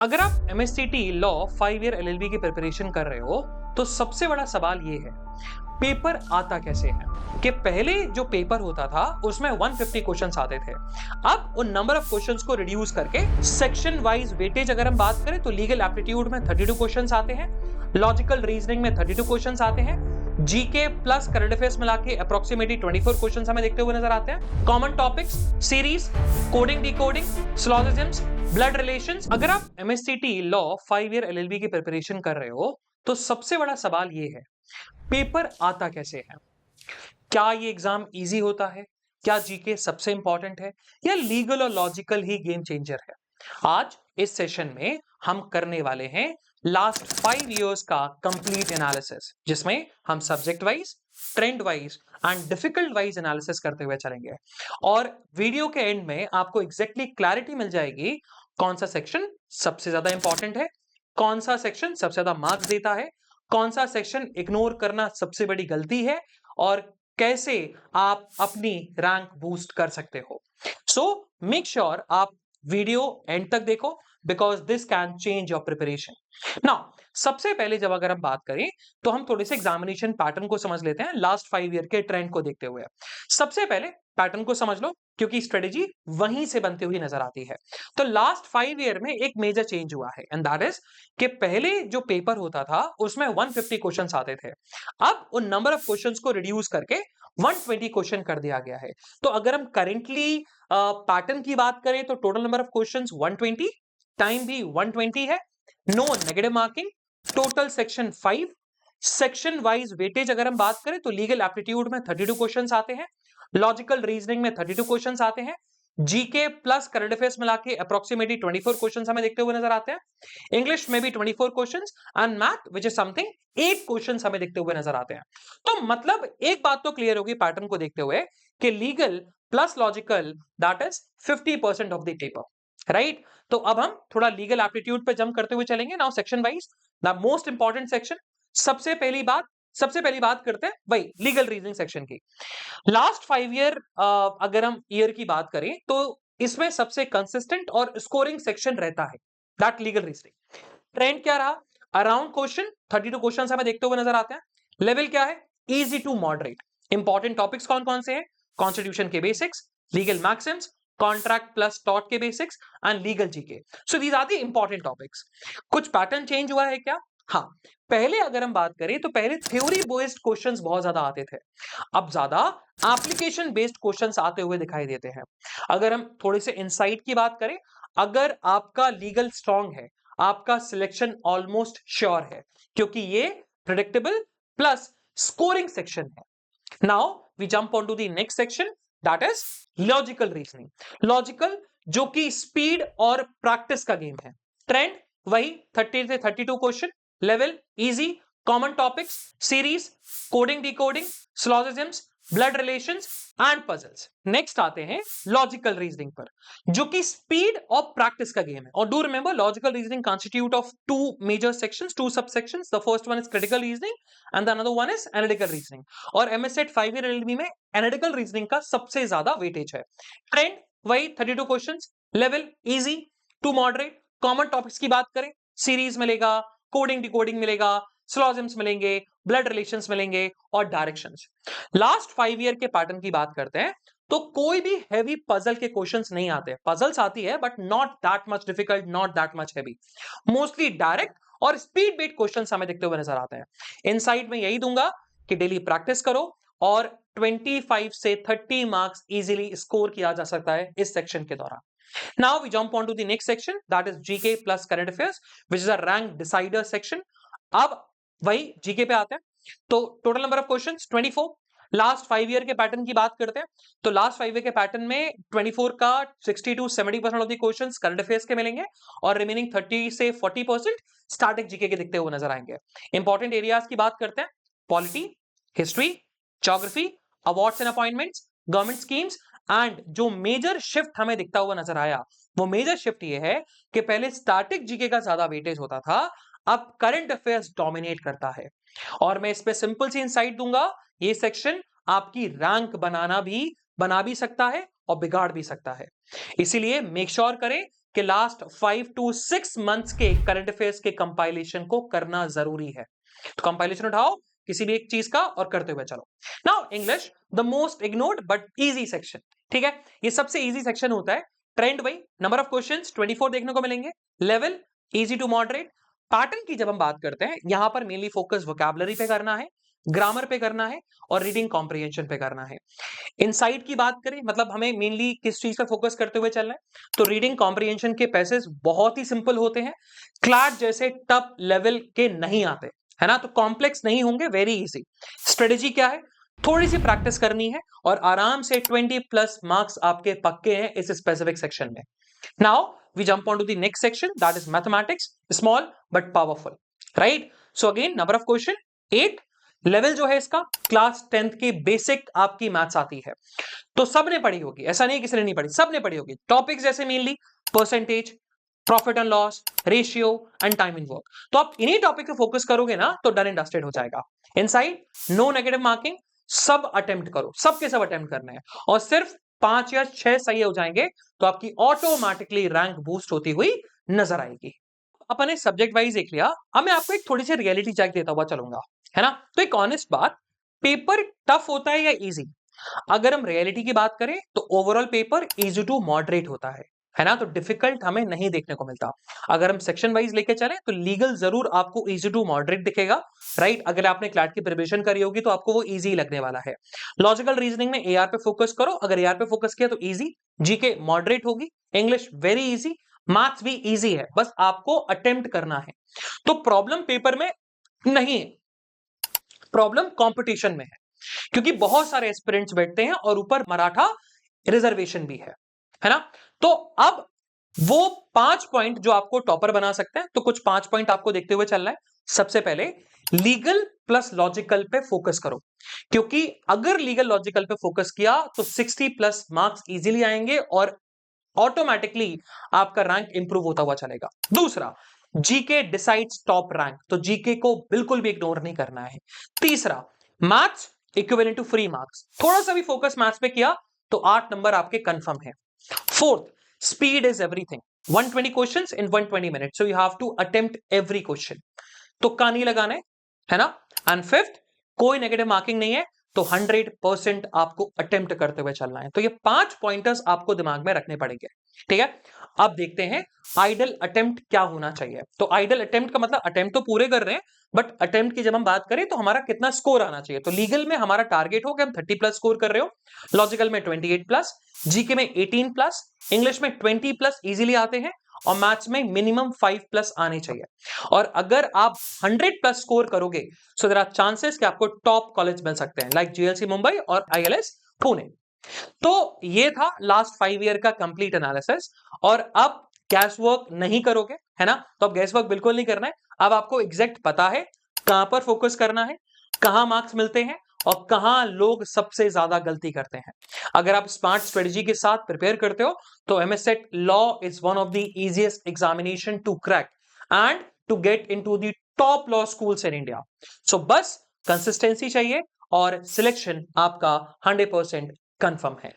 अगर आप MSCT law 5 year LLB की प्रिपरेशन कर रहे हो तो सबसे बड़ा सवाल ये है पेपर आता कैसे है कि पहले जो पेपर होता था उसमें 150 क्वेश्चंस आते थे। अब उन नंबर ऑफ क्वेश्चंस को रिड्यूस करके सेक्शन वाइज वेटेज अगर हम बात करें तो लीगल एप्टीट्यूड में 32 क्वेश्चंस आते हैं, लॉजिकल रीजनिंग में 32 क्वेश्चंस आते हैं, जीके प्लस करंट अफेयर्स मिला के अप्रोक्सीमेटली 24 क्वेश्चंस हमें देखते हुए नजर आते हैं। Common topics, series, coding decoding, syllogisms, blood relations. अगर आप एमएससीटी लॉ 5 ईयर एलएलबी की प्रिपरेशन कर रहे हो तो सबसे बड़ा सवाल ये है पेपर आता कैसे है। क्या ये एग्जाम इजी होता है, क्या जीके सबसे इंपॉर्टेंट है, या लीगल और लॉजिकल ही गेम चेंजर है। आज इस सेशन में हम करने वाले हैं लास्ट 5 इयर्स का कंप्लीट एनालिसिस, जिसमें हम subject wise, trend wise and difficult wise analysis करते हुए चलेंगे। और वीडियो के एंड में आपको एग्जैक्टली क्लैरिटी मिल जाएगी कौन सा सेक्शन सबसे ज्यादा इंपॉर्टेंट है, कौन सा सेक्शन सबसे ज्यादा मार्क्स देता है, कौन सा सेक्शन इग्नोर करना सबसे बड़ी गलती है, और कैसे आप अपनी रैंक बूस्ट कर सकते हो। सो मेक श्योर आप वीडियो एंड तक देखो because this can change your preparation. Now सबसे पहले जब अगर हम बात करें तो हम थोड़े से एग्जामिनेशन पैटर्न को समझ लेते हैं लास्ट 5 ईयर के ट्रेंड को देखते हुए। सबसे पहले पैटर्न को समझ लो क्योंकि स्ट्रेटेजी वहीं से बनती हुई नजर आती है। तो लास्ट 5 ईयर में एक मेजर चेंज हुआ है एंड दैट इज कि पहले जो पेपर होता था उसमें 150 क्वेश्चंस आते थे। अब उन नंबर ऑफ क्वेश्चंस को रिड्यूस करके 120 क्वेश्चन कर दिया गया है। तो अगर हम करेंटली पैटर्न की बात करें तो total number of questions 120, time भी 120 है, no negative marking, total section 5। Section wise weightage अगर हम बात करें तो लीगल एप्टीट्यूड में 32 क्वेश्चंस आते हैं, लॉजिकल रीजनिंग में 32 क्वेश्चंस आते हैं, जीके प्लस करंट अफेयर्स मिला के अप्रोक्सीमेटली 24 क्वेश्चंस हमें देखते हुए नजर आते हैं। इंग्लिश में भी 24 questions and math which is something 8 questions हमें देखते हुए नजर आते हैं। तो मतलब एक बात तो क्लियर होगी पैटर्न को देखते हुए कि legal plus logical that is 50% of the paper, right. तो अब हम थोड़ा लीगल एप्टीट्यूड पे जंप करते हुए चलेंगे now section wise, the most important section. सबसे पहली बात करते हैं वही लीगल रीजनिंग सेक्शन की। लास्ट 5 ईयर अगर हम ईयर की बात करें तो इसमें सबसे कंसिस्टेंट और स्कोरिंग सेक्शन रहता है दैट लीगल रीजनिंग। ट्रेंड क्या रहा, अराउंड क्वेश्चन 32 क्वेश्चन हमें देखते हुए नजर आते हैं। लेवल क्या है, easy to moderate. Important topics कौन कौन से हैं, कॉन्स्टिट्यूशन के basics, legal maxims, contract plus टॉट के basics and legal GK. So these are the important topics. कुछ पैटर्न चेंज हुआ है क्या, हाँ। पहले अगर हम बात करें तो पहले थ्योरी बेस्ड क्वेश्चंस बहुत ज्यादा आते थे, अब ज्यादा एप्लीकेशन बेस्ड क्वेश्चंस आते हुए दिखाई देते हैं। अगर हम थोड़े से इनसाइट की बात करें, अगर आपका लीगल स्ट्रांग है आपका सिलेक्शन ऑलमोस्ट श्योर है क्योंकि ये प्रेडिक्टेबल प्लस स्कोरिंग सेक्शन है। Now we jump on to the next section that is logical reasoning. Logical जो कि स्पीड और प्रैक्टिस का गेम है। ट्रेंड वही 30 से 32 question, level easy, common topics, series, coding decoding, syllogisms, blood relations and puzzles. Next आते हैं logical reasoning पर जो कि स्पीड और प्रैक्टिस का गेम है। और do remember logical reasoning constitute of two major sections, two sub sections. The first one is critical reasoning and the another one is analytical reasoning. और एमएससेट 5 ईयर एलएलबी में analytical reasoning का सबसे ज्यादा weightage है। Trend वही 32 questions, level easy to moderate. Common topics की बात करें, सीरीज मिलेगा, कोडिंग डिकोडिंग मिलेगा, सिलोजिम्स मिलेंगे, ब्लड रिलेशंस मिलेंगे और डायरेक्शंस। लास्ट 5 ईयर के पैटर्न की बात करते हैं तो कोई भी हैवी पजल के क्वेश्चंस नहीं आते। पजल्स आती है but not that much difficult, not that much heavy, mostly direct और स्पीड बेस्ड क्वेश्चंस हमें दिखते हुए नजर आते हैं। इनसाइट में यही दूंगा कि डेली प्रैक्टिस करो और 25 से 30 मार्क्स इजीली स्कोर किया जा सकता है इस सेक्शन के दौरान। Now we jump on to the next section that is GK plus current affairs which is a rank decider section. अब वही जीके पे आते हैं तो total number of questions 24। Last 5 year के पैटर्न की बात करते हैं तो लास्ट 5 ईयर के पैटर्न में 24 का 60 to 70% of the questions current affairs के मिलेंगे और रिमेनिंग 30 से 40% स्टैटिक जीके के दिखते हुए नजर आएंगे। इंपॉर्टेंट एरियाज की बात करते हैं, polity, history, geography, awards and appointments, government schemes and जो मेजर शिफ्ट हमें दिखता हुआ नजर आया वो मेजर शिफ्ट ये है कि पहले स्टैटिक जीके का ज्यादा वेटेज होता था, अब करंट अफेयर्स डोमिनेट करता है। और मैं इस पे सिंपल सी इंसाइट दूंगा, ये सेक्शन आपकी रैंक बना भी सकता है और बिगाड़ भी सकता है। इसीलिए मेक श्योर करें कि लास्ट 5 to 6 मंथ्स के करंट अफेयर्स के कंपाइलेशन को करना जरूरी है। तो कंपाइलेशन उठाओ किसी भी एक चीज का और करते हुए चलो। Now English, the most ignored but easy section. ठीक है, ये सबसे इजी सेक्शन होता है। ट्रेंड भाई, नंबर ऑफ क्वेश्चंस 24 देखने को मिलेंगे। Level easy to moderate. Pattern की जब हम बात करते हैं, यहां पर मेनली फोकस वोकैबुलरी पे करना है, ग्रामर पे करना है और रीडिंग कॉम्प्रिहेंशन पे करना है। इनसाइट की बात करें, मतलब हमें मेनली किस चीज पे फोकस करते हुए चलना है, तो रीडिंग कॉम्प्रिहेंशन के पैसेज बहुत ही सिंपल होते हैं, क्लैट जैसे टफ लेवल के नहीं आते, है ना, तो कॉम्प्लेक्स नहीं होंगे, वेरी इजी। स्ट्रेटेजी क्या है, थोड़ी सी प्रैक्टिस करनी है और आराम से 20+ मार्क्स आपके पक्के हैं इस स्पेसिफिक सेक्शन में। Now we jump on to the next section, that is mathematics, small but powerful, right. So again number of question 8। Level जो है इसका क्लास 10th की बेसिक आपकी मैथ्स आती है, तो सबने पढ़ी होगी, ऐसा नहीं किसी ने नहीं पढ़ी, सबने पढ़ी होगी। टॉपिक्स जैसे mainly percentage, profit and loss, ratio and time in work, तो आप इन्हीं टॉपिक पे फोकस करोगे ना तो डन एंड डस्टेड हो जाएगा। इनसाइड नो नेगेटिव मार्किंग, सब अटेम्प्ट करो, सबके सब अटेम्प्ट करने हैं और सिर्फ 5 या 6 सही हो जाएंगे तो आपकी ऑटोमेटिकली रैंक बूस्ट होती हुई नजर आएगी। अपने सब्जेक्ट वाइज देख लिया, अब मैं आपको एक थोड़ी सी रियलिटी चेक देता हुआ चलूंगा, है ना। तो एक ऑनेस्ट बात, पेपर टफ होता है या इजी? अगर हम रियलिटी की बात करें तो overall paper easy to moderate होता है ना, तो डिफिकल्ट हमें नहीं देखने को मिलता। अगर हम सेक्शन वाइज लेके चले तो लीगल जरूर आपको इजी टू मॉडरेट दिखेगा, राइट। अगर आपने क्लैट की प्रिपरेशन करी होगी तो आपको वो इजी लगने वाला है। लॉजिकल रीजनिंग में एआर पे फोकस करो, अगर एआर पे फोकस किया तो इजी। जीके मॉडरेट होगी, इंग्लिश वेरी इजी, मैथ्स भी इजी है, बस आपको अटेम्प्ट करना है। तो प्रॉब्लम पेपर में नहीं है, प्रॉब्लम कंपटीशन में है, क्योंकि बहुत सारे एस्पिरेंट्स बैठते हैं और ऊपर मराठा रिजर्वेशन भी है ना। तो अब वो 5 पॉइंट जो आपको टॉपर बना सकते हैं, तो कुछ 5 पॉइंट आपको देखते हुए चलना है। सबसे पहले लीगल प्लस लॉजिकल पे फोकस करो, क्योंकि अगर लीगल लॉजिकल पे फोकस किया तो 60+ मार्क्स इजीली आएंगे और ऑटोमेटिकली आपका रैंक इंप्रूव होता हुआ चलेगा। दूसरा, जीके डिसाइड्स टॉप रैंक, तो जीके को बिल्कुल भी इग्नोर नहीं करना है। तीसरा, maths equivalent to free marks, थोड़ा सा भी फोकस मैथ्स पे किया तो 8 नंबर आपके कंफर्म है। Fourth, speed is everything, 120 questions in 120 minutes, so you have to attempt every question, तुक्का नहीं लगाना है ना। एंड फिफ्थ, कोई नेगेटिव मार्किंग नहीं है, तो 100% आपको अटेम्प्ट करते हुए चलना है। तो ये 5 पॉइंटर्स आपको दिमाग में रखने पड़ेंगे, ठीक है। अब देखते हैं आइडल अटेम्प्ट क्या होना चाहिए। तो आइडल अटेम्प्ट का मतलब अटेम्प्ट तो पूरे कर रहे हैं, बट अटेम्प्ट की जब हम बात करें तो हमारा कितना स्कोर आना चाहिए। तो लीगल में हमारा टारगेट हो कि हम 30+ स्कोर कर रहे हो, लॉजिकल में 28+, जीके में 18+, इंग्लिश में 20+ इजीली आते हैं और मैथ्स में मिनिमम 5+ आने चाहिए। और अगर आप 100+ स्कोर करोगे सो देयर आर चांसेस कि आपको टॉप कॉलेज मिल सकते हैं, लाइक जीएलसी मुंबई और आईएलएस पुणे। तो ये था लास्ट 5 ईयर का कंप्लीट एनालिसिस। और अब गैस वर्क नहीं करोगे, है ना, तो अब गैस वर्क बिल्कुल नहीं करना है। अब आपको एग्जैक्ट पता है कहां पर फोकस करना है, कहां मार्क्स मिलते हैं और कहां लोग सबसे ज्यादा गलती करते हैं। अगर आप स्मार्ट स्ट्रेटजी के साथ प्रिपेयर करते हो तो MSCET law is one of the easiest examination to crack and to get into the top law schools in India. So बस कंसिस्टेंसी चाहिए और सिलेक्शन आपका 100% कंफर्म है।